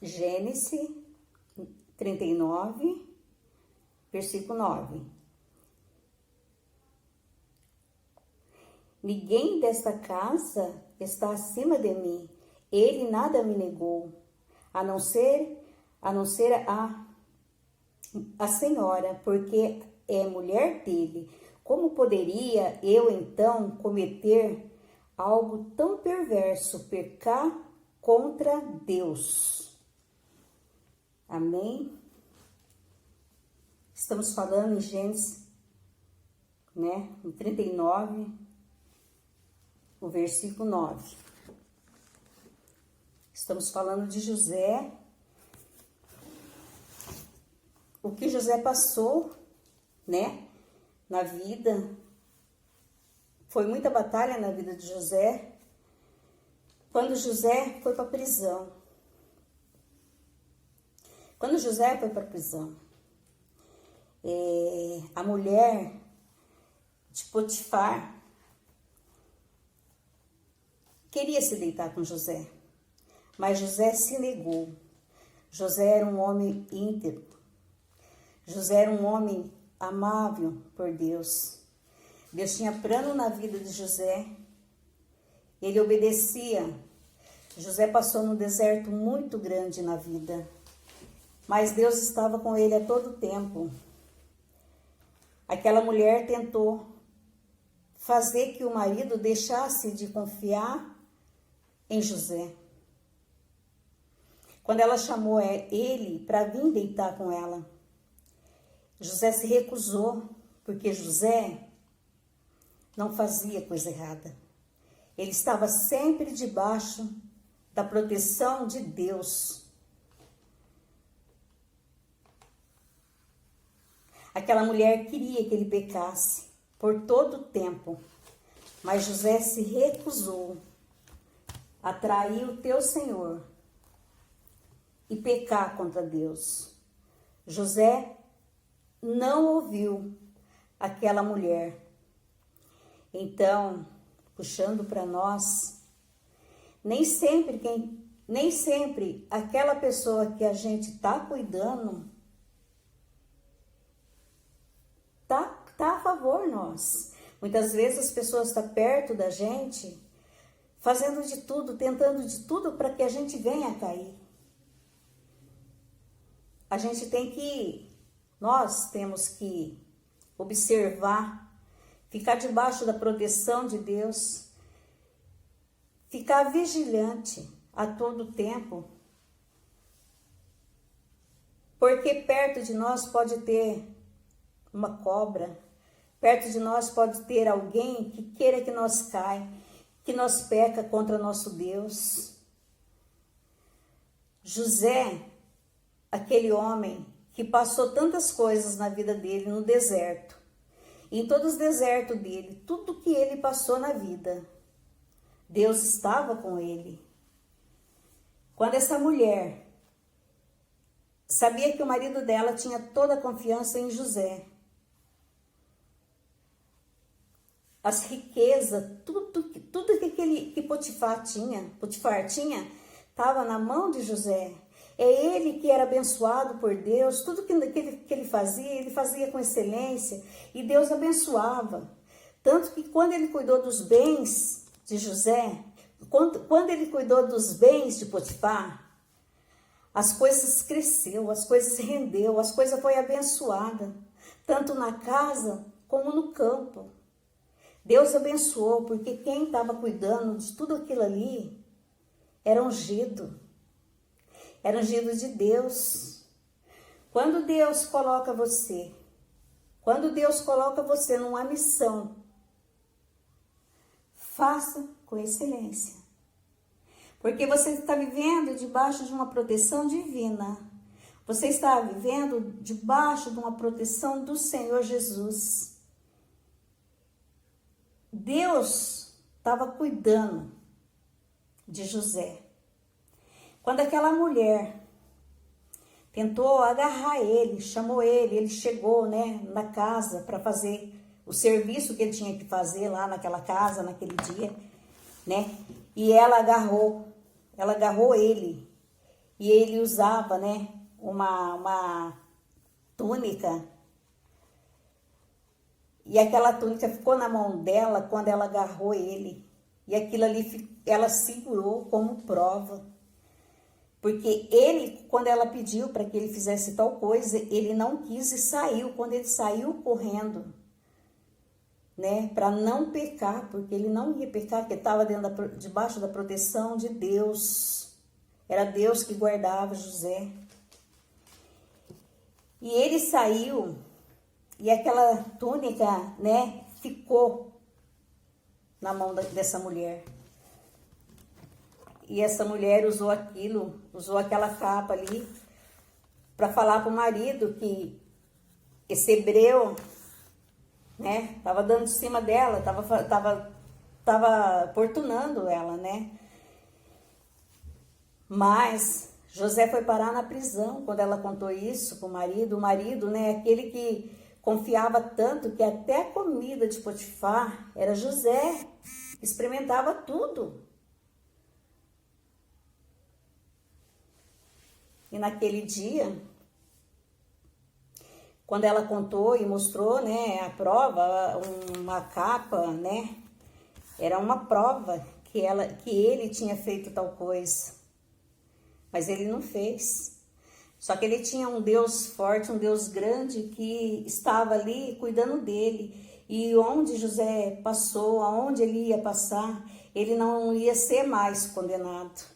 Gênesis 39, versículo 9. Ninguém desta casa está acima de mim. Ele nada me negou, a não ser a senhora, porque é mulher dele. Como poderia eu então cometer algo tão perverso, pecar contra Deus? Amém? Estamos falando em Gênesis, no 39, o versículo 9. Estamos falando de José, o que José passou, na vida. Foi muita batalha na vida de José. Quando José foi para a prisão. Quando José foi para a prisão, a mulher de Potifar queria se deitar com José, mas José se negou. José era um homem íntegro. José era um homem amável por Deus. Deus tinha plano na vida de José. Ele obedecia. José passou num deserto muito grande na vida, mas Deus estava com ele a todo tempo. Aquela mulher tentou fazer que o marido deixasse de confiar em José. Quando ela chamou ele para vir deitar com ela, José se recusou, porque José não fazia coisa errada. Ele estava sempre debaixo da proteção de Deus. Aquela mulher queria que ele pecasse por todo o tempo, mas José se recusou a trair o teu Senhor e pecar contra Deus. José não ouviu aquela mulher. Então, puxando para nós, nem sempre aquela pessoa que a gente está cuidando tá a favor nós. Muitas vezes as pessoas estão perto da gente, fazendo de tudo, tentando de tudo para que a gente venha a cair. Nós temos que observar, ficar debaixo da proteção de Deus, ficar vigilante a todo tempo, porque perto de nós pode ter uma cobra, perto de nós pode ter alguém que queira que nós caia, que nós peca contra nosso Deus. José, aquele homem que passou tantas coisas na vida dele no deserto, em todos os desertos dele, tudo que ele passou na vida, Deus estava com ele. Quando essa mulher sabia que o marido dela tinha toda a confiança em José, as riquezas, tudo que Potifar tinha, estava na mão de José. É ele que era abençoado por Deus, tudo que ele fazia com excelência, e Deus abençoava. Tanto que quando ele cuidou dos bens de José, quando ele cuidou dos bens de Potifar, as coisas cresceu, as coisas rendeu, as coisas foi abençoada, tanto na casa como no campo. Deus abençoou, porque quem estava cuidando de tudo aquilo ali era ungido. Era ungido de Deus. Quando Deus coloca você numa missão, faça com excelência. Porque você está vivendo debaixo de uma proteção divina. Você está vivendo debaixo de uma proteção do Senhor Jesus. Deus estava cuidando de José. Quando aquela mulher tentou agarrar ele, chamou ele chegou, na casa para fazer o serviço que ele tinha que fazer lá naquela casa, naquele dia, E ela agarrou ele e ele usava, né, uma túnica, e aquela túnica ficou na mão dela quando ela agarrou ele, e aquilo ali ela segurou como prova, porque ele, quando ela pediu para que ele fizesse tal coisa, ele não quis e saiu. Quando ele saiu correndo, né, para não pecar, porque ele não ia pecar, porque estava debaixo da proteção de Deus. Era Deus que guardava José. E ele saiu, e aquela túnica, né, ficou na mão dessa mulher. E essa mulher usou aquela capa ali, para falar para o marido que esse hebreu, né, tava dando de cima dela, tava importunando ela, né. Mas José foi parar na prisão quando ela contou isso para o marido. O marido, né, aquele que confiava tanto que até a comida de Potifar era José, experimentava tudo. E naquele dia, quando ela contou e mostrou, né, a prova, uma capa, né, era uma prova que ele tinha feito tal coisa, mas ele não fez. Só que ele tinha um Deus forte, um Deus grande que estava ali cuidando dele. E onde José passou, aonde ele ia passar, ele não ia ser mais condenado.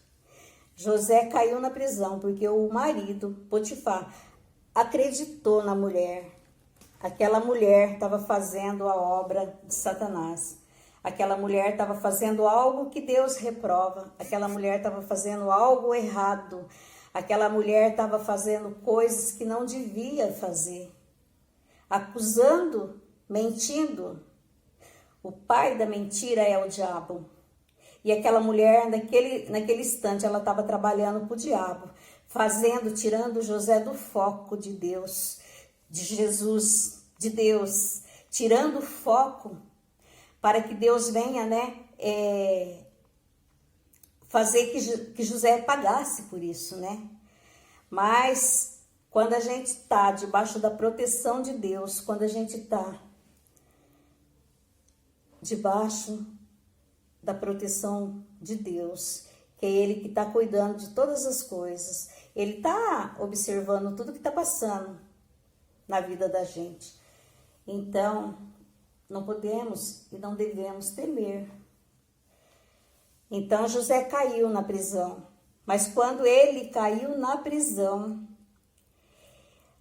José caiu na prisão porque o marido, Potifar, acreditou na mulher. Aquela mulher estava fazendo a obra de Satanás. Aquela mulher estava fazendo algo que Deus reprova. Aquela mulher estava fazendo algo errado. Aquela mulher estava fazendo coisas que não devia fazer. Acusando, mentindo. O pai da mentira é o diabo. E aquela mulher, naquele instante, ela estava trabalhando para o diabo, tirando José do foco de Deus, de Jesus, de Deus, tirando o foco para que Deus venha, né, fazer que José pagasse por isso, né? Mas quando a gente está debaixo da proteção de Deus, quando a gente está debaixo da proteção de Deus, que é Ele que está cuidando de todas as coisas, Ele está observando tudo que está passando na vida da gente. Então, não podemos e não devemos temer. Então, José caiu na prisão, mas quando ele caiu na prisão,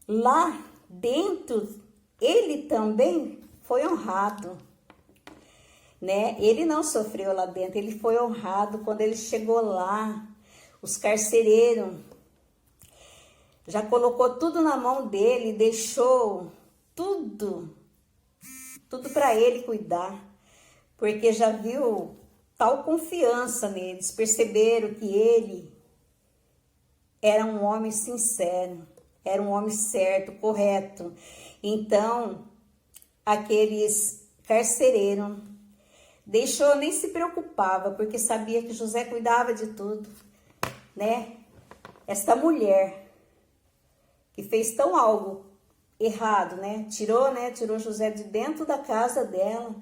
lá dentro, ele também foi honrado. Né? Ele não sofreu lá dentro, ele foi honrado. Quando ele chegou lá, os carcereiros já colocou tudo na mão dele, deixou tudo para ele cuidar, porque já viu tal confiança neles, perceberam que ele era um homem sincero, era um homem certo, correto. Então, aqueles carcereiros deixou, nem se preocupava, porque sabia que José cuidava de tudo, né? Esta mulher que fez tão algo errado, né? Tirou José de dentro da casa dela,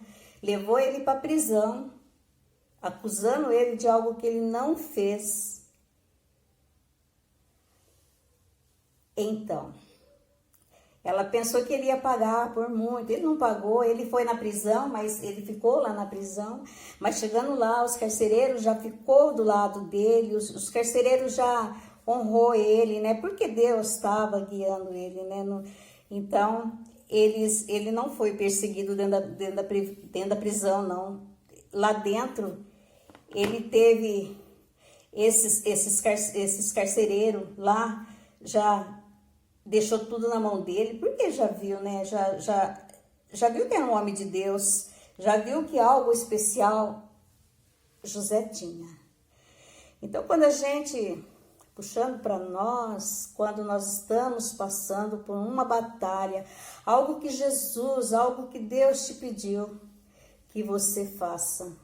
levou ele para a prisão, acusando ele de algo que ele não fez. Então, ela pensou que ele ia pagar por muito, ele não pagou, ele foi na prisão, mas ele ficou lá na prisão, mas chegando lá, os carcereiros já ficou do lado dele, os carcereiros já honrou ele, né, porque Deus estava guiando ele, né, então, ele não foi perseguido dentro da prisão, não, lá dentro, ele teve esses carcereiros lá, deixou tudo na mão dele, porque já viu, né? Já viu que era um homem de Deus, já viu que algo especial José tinha. Então, quando a gente, puxando para nós, quando nós estamos passando por uma batalha, algo que Jesus, algo que Deus te pediu que você faça,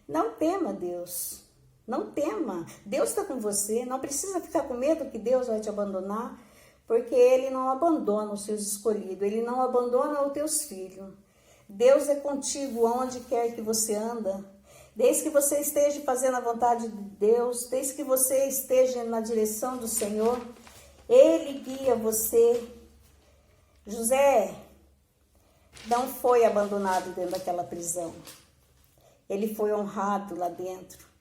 não tema Deus. Não tema, Deus está com você, não precisa ficar com medo que Deus vai te abandonar, porque Ele não abandona os seus escolhidos, Ele não abandona os teus filhos. Deus é contigo aonde quer que você anda, desde que você esteja fazendo a vontade de Deus, desde que você esteja na direção do Senhor, Ele guia você. José não foi abandonado dentro daquela prisão, ele foi honrado lá dentro.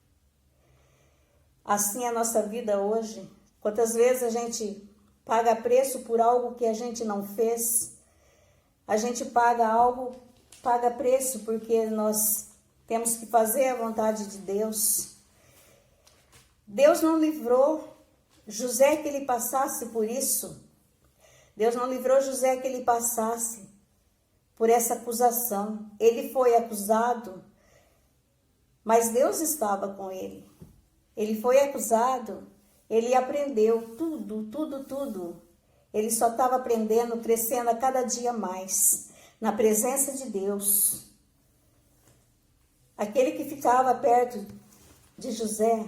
Assim é a nossa vida hoje. Quantas vezes a gente paga preço por algo que a gente não fez, a gente paga preço porque nós temos que fazer a vontade de Deus. Deus não livrou José que ele passasse por isso. Deus não livrou José que ele passasse por essa acusação. Ele foi acusado, mas Deus estava com ele. Ele foi acusado, ele aprendeu tudo. Ele só estava aprendendo, crescendo a cada dia mais, na presença de Deus. Aquele que ficava perto de José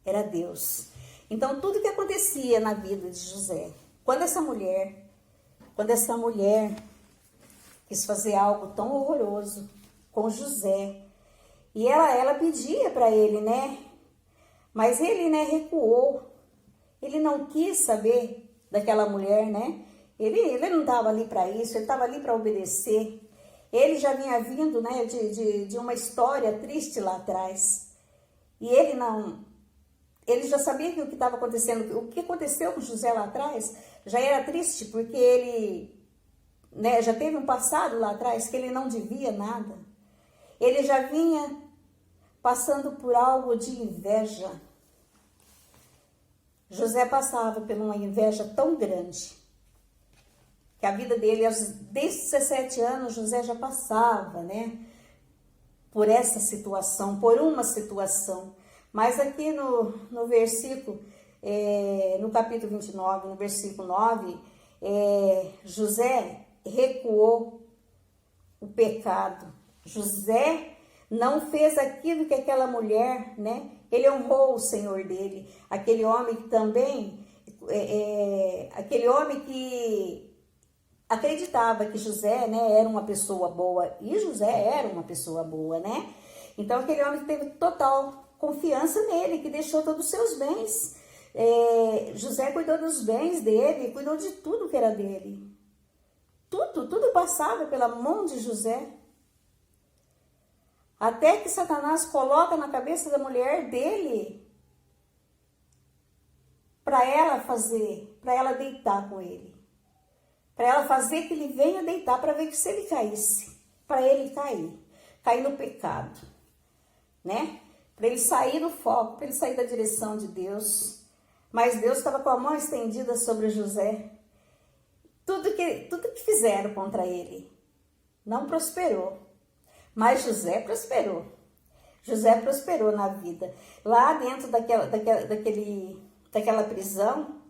era Deus. Então, tudo que acontecia na vida de José, quando essa mulher quis fazer algo tão horroroso com José, e ela pedia para ele, né? Mas ele, né, recuou. Ele não quis saber daquela mulher, né? Ele não estava ali para isso, ele estava ali para obedecer. Ele já vinha vindo, né, de uma história triste lá atrás. E ele já sabia que o que estava acontecendo, o que aconteceu com José lá atrás já era triste, porque ele, né, já teve um passado lá atrás que ele não devia nada. Ele já vinha passando por algo de inveja. José passava por uma inveja tão grande que a vida dele, desde 17 anos, José já passava, né, por essa situação, por uma situação. Mas aqui no versículo, no capítulo 29, no versículo 9, José recuou o pecado. José não fez aquilo que aquela mulher, né? Ele honrou o Senhor dele. Aquele homem que também, aquele homem que acreditava que José, né, era uma pessoa boa. E José era uma pessoa boa, né? Então aquele homem teve total confiança nele, que deixou todos os seus bens. José cuidou dos bens dele, cuidou de tudo que era dele. Tudo passava pela mão de José. Até que Satanás coloca na cabeça da mulher dele para ela deitar com ele. Para ela fazer que ele venha deitar para ver que se ele caísse, para ele cair no pecado, né? Para ele sair do foco, para ele sair da direção de Deus. Mas Deus estava com a mão estendida sobre José. Tudo que fizeram contra ele não prosperou. Mas José prosperou. José prosperou na vida. Lá dentro daquela prisão,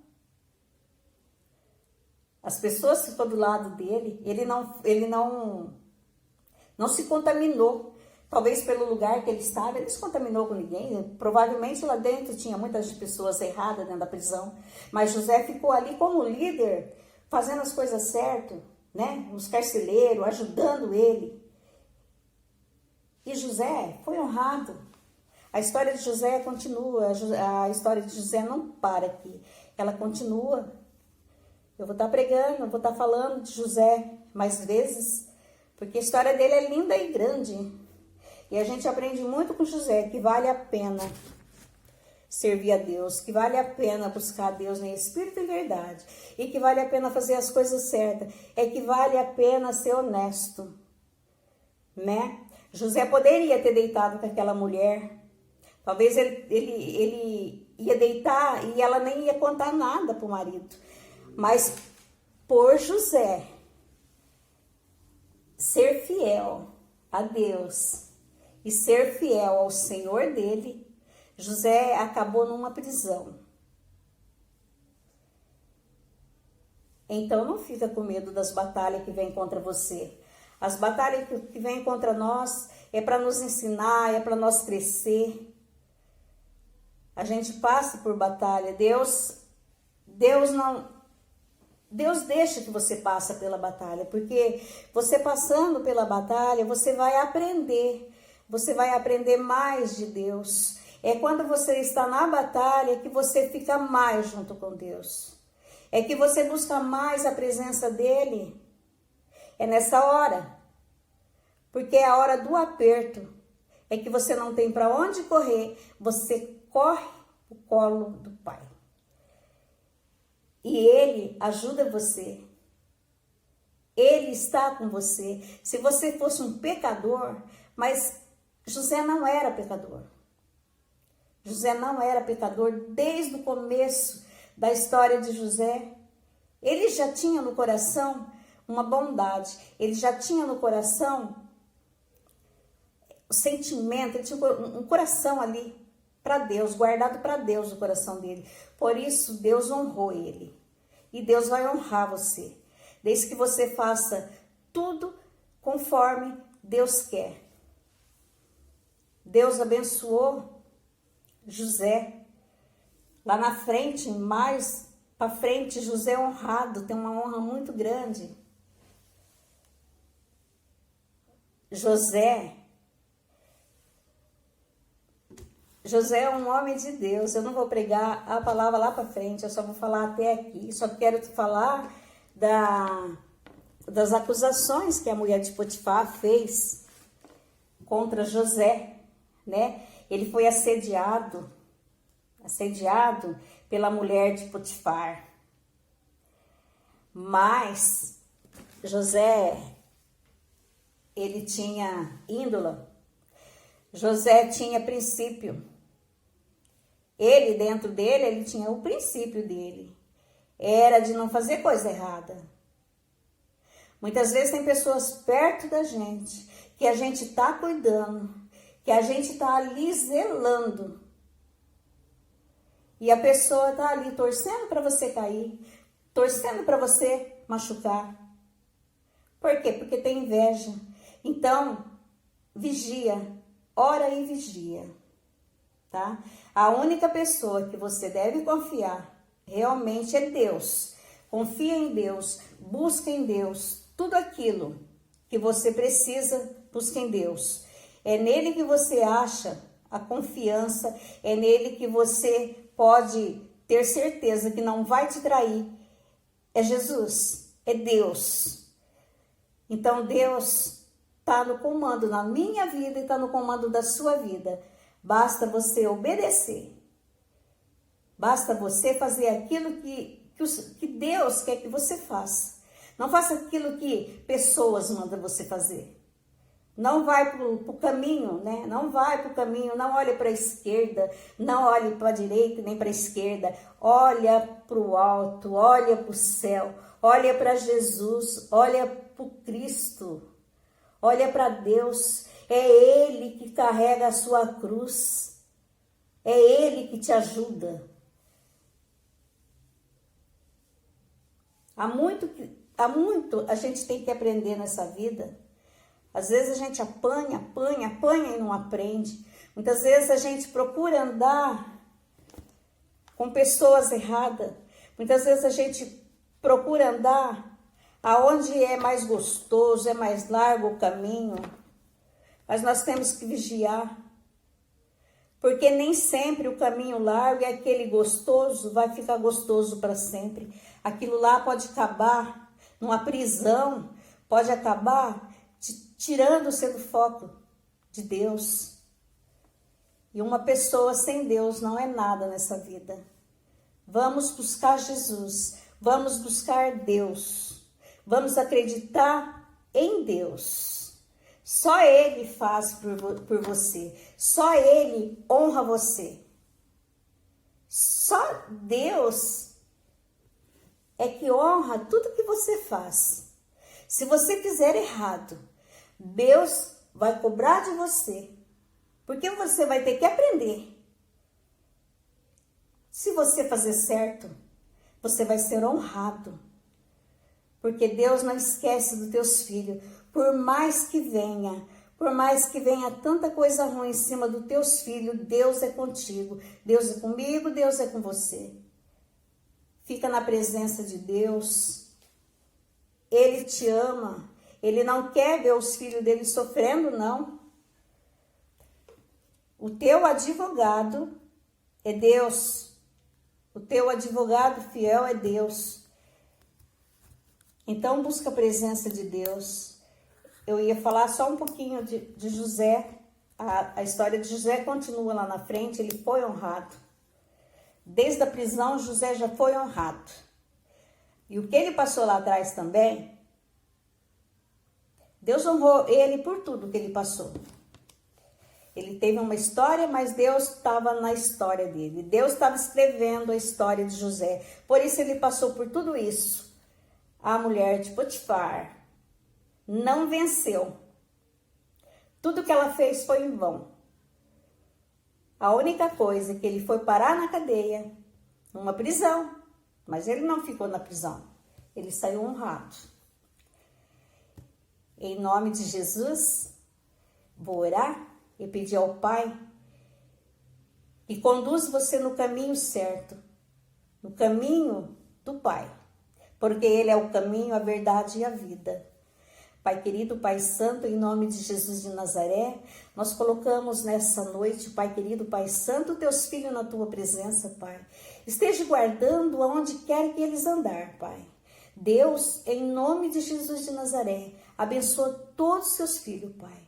as pessoas ficam do lado dele. Ele não se contaminou. Talvez pelo lugar que ele estava, ele não se contaminou com ninguém. Provavelmente lá dentro tinha muitas pessoas erradas dentro da prisão. Mas José ficou ali como líder, fazendo as coisas certas, né? Os carcereiros, ajudando ele. E José foi honrado. A história de José continua, a história de José não para aqui, ela continua. Eu vou estar pregando, eu vou estar falando de José mais vezes, porque a história dele é linda e grande. E a gente aprende muito com José, que vale a pena servir a Deus, que vale a pena buscar a Deus em espírito e verdade, e que vale a pena fazer as coisas certas, que vale a pena ser honesto, né? José poderia ter deitado com aquela mulher. Talvez ele ia deitar e ela nem ia contar nada para o marido. Mas por José ser fiel a Deus e ser fiel ao Senhor dele, José acabou numa prisão. Então não fica com medo das batalhas que vêm contra você. As batalhas que vêm contra nós é para nos ensinar, é para nós crescer. A gente passa por batalha. Deus não, Deus deixa que você passe pela batalha, porque você passando pela batalha, você vai aprender mais de Deus. É quando você está na batalha que você fica mais junto com Deus. É que você busca mais a presença dele. É nessa hora. Porque é a hora do aperto. É que você não tem para onde correr. Você corre o colo do Pai. E Ele ajuda você. Ele está com você. Se você fosse um pecador, mas José não era pecador. José não era pecador desde o começo da história de José. Ele já tinha no coração uma bondade. Ele já tinha no coração o sentimento. Ele tinha um coração ali para Deus, guardado para Deus o coração dele. Por isso Deus honrou ele. E Deus vai honrar você. Desde que você faça tudo conforme Deus quer. Deus abençoou José. Lá na frente, mais para frente, José é honrado, tem uma honra muito grande. José é um homem de Deus. Eu não vou pregar a palavra lá para frente, eu só vou falar até aqui. Só quero te falar das acusações que a mulher de Potifar fez contra José, né? Ele foi assediado pela mulher de Potifar. Mas José, ele tinha índole. José tinha princípio. Ele, dentro dele, ele tinha o princípio dele. Era de não fazer coisa errada. Muitas vezes tem pessoas perto da gente, que a gente está cuidando, que a gente está ali zelando. E a pessoa está ali torcendo para você cair, torcendo para você machucar. Por quê? Porque tem inveja. Então, vigia, ora e vigia, tá? A única pessoa que você deve confiar realmente é Deus. Confia em Deus, busca em Deus, tudo aquilo que você precisa, busca em Deus. É nele que você acha a confiança, é nele que você pode ter certeza que não vai te trair. É Jesus, é Deus. Então Deus está no comando na minha vida e está no comando da sua vida. Basta você obedecer. Basta você fazer aquilo que Deus quer que você faça. Não faça aquilo que pessoas mandam você fazer. Não vai para o caminho, né? Não vai para o caminho, não olhe para a esquerda, não olhe para a direita nem para a esquerda. Olha para o alto, olha para o céu, olha para Jesus, olha para o Cristo, olha para Deus. É Ele que carrega a sua cruz, é Ele que te ajuda. Há muito a gente tem que aprender nessa vida. Às vezes a gente apanha e não aprende. Muitas vezes a gente procura andar com pessoas erradas. Muitas vezes a gente procura andar aonde é mais gostoso, é mais largo o caminho. Mas nós temos que vigiar. Porque nem sempre o caminho largo é aquele gostoso, vai ficar gostoso para sempre. Aquilo lá pode acabar numa prisão, pode acabar tirando você do foco de Deus. E uma pessoa sem Deus não é nada nessa vida. Vamos buscar Jesus, vamos buscar Deus, vamos acreditar em Deus. Só Ele faz por você, só Ele honra você. Só Deus é que honra tudo que você faz. Se você fizer errado, Deus vai cobrar de você, porque você vai ter que aprender. Se você fazer certo, você vai ser honrado, porque Deus não esquece dos teus filhos, por mais que venha, Por mais que venha tanta coisa ruim em cima dos teus filhos, Deus é contigo. Deus é comigo, Deus é com você. Fica na presença de Deus. Ele te ama. Ele não quer ver os filhos dele sofrendo, não. O teu advogado é Deus. O teu advogado fiel é Deus. Então busca a presença de Deus. Eu ia falar só um pouquinho de José. A história de José continua lá na frente. Ele foi honrado. Desde a prisão, José já foi honrado. E o que ele passou lá atrás também, Deus honrou ele por tudo que ele passou. Ele teve uma história, mas Deus estava na história dele. Deus estava escrevendo a história de José. Por isso ele passou por tudo isso. A mulher de Potifar não venceu. Tudo que ela fez foi em vão. A única coisa é que ele foi parar na cadeia, numa prisão. Mas ele não ficou na prisão. Ele saiu honrado. Em nome de Jesus, vou orar e pedir ao Pai que conduza você no caminho certo, no caminho do Pai, porque Ele é o caminho, a verdade e a vida. Pai querido, Pai santo, em nome de Jesus de Nazaré, nós colocamos nessa noite, Pai querido, Pai santo, teus filhos na tua presença, Pai. Esteja guardando aonde quer que eles andar, Pai. Deus, em nome de Jesus de Nazaré, abençoa todos os seus filhos, Pai.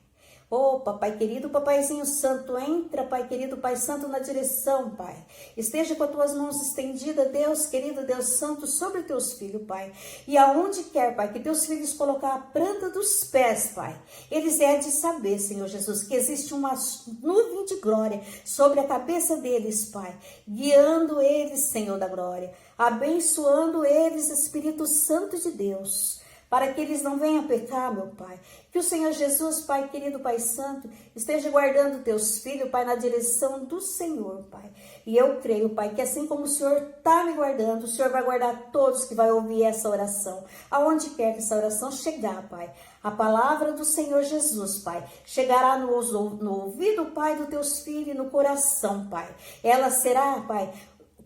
Oh, papai querido, papaizinho santo, entra, Pai querido, Pai santo, na direção, Pai. Esteja com as tuas mãos estendidas, Deus querido, Deus santo, sobre teus filhos, Pai. E aonde quer, Pai, que teus filhos colocar a planta dos pés, Pai, eles é de saber, Senhor Jesus, que existe uma nuvem de glória sobre a cabeça deles, Pai, guiando eles, Senhor da glória, abençoando eles, Espírito Santo de Deus, para que eles não venham a pecar, meu Pai. Que o Senhor Jesus, Pai querido, Pai santo, esteja guardando teus filhos, Pai, na direção do Senhor, Pai. E eu creio, Pai, que assim como o Senhor está me guardando, o Senhor vai guardar todos que vai ouvir essa oração. Aonde quer que essa oração chegar, Pai, a palavra do Senhor Jesus, Pai, chegará no ouvido, Pai, dos teus filhos e no coração, Pai. Ela será, Pai,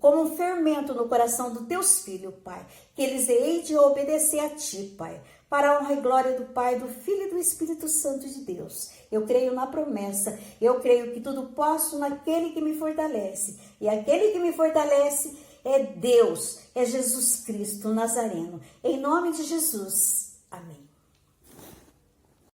como um fermento no coração dos teus filhos, Pai, que eles hei de obedecer a Ti, Pai, para a honra e glória do Pai, do Filho e do Espírito Santo de Deus. Eu creio na promessa, eu creio que tudo posso naquele que me fortalece, e aquele que me fortalece é Deus, é Jesus Cristo Nazareno. Em nome de Jesus, amém.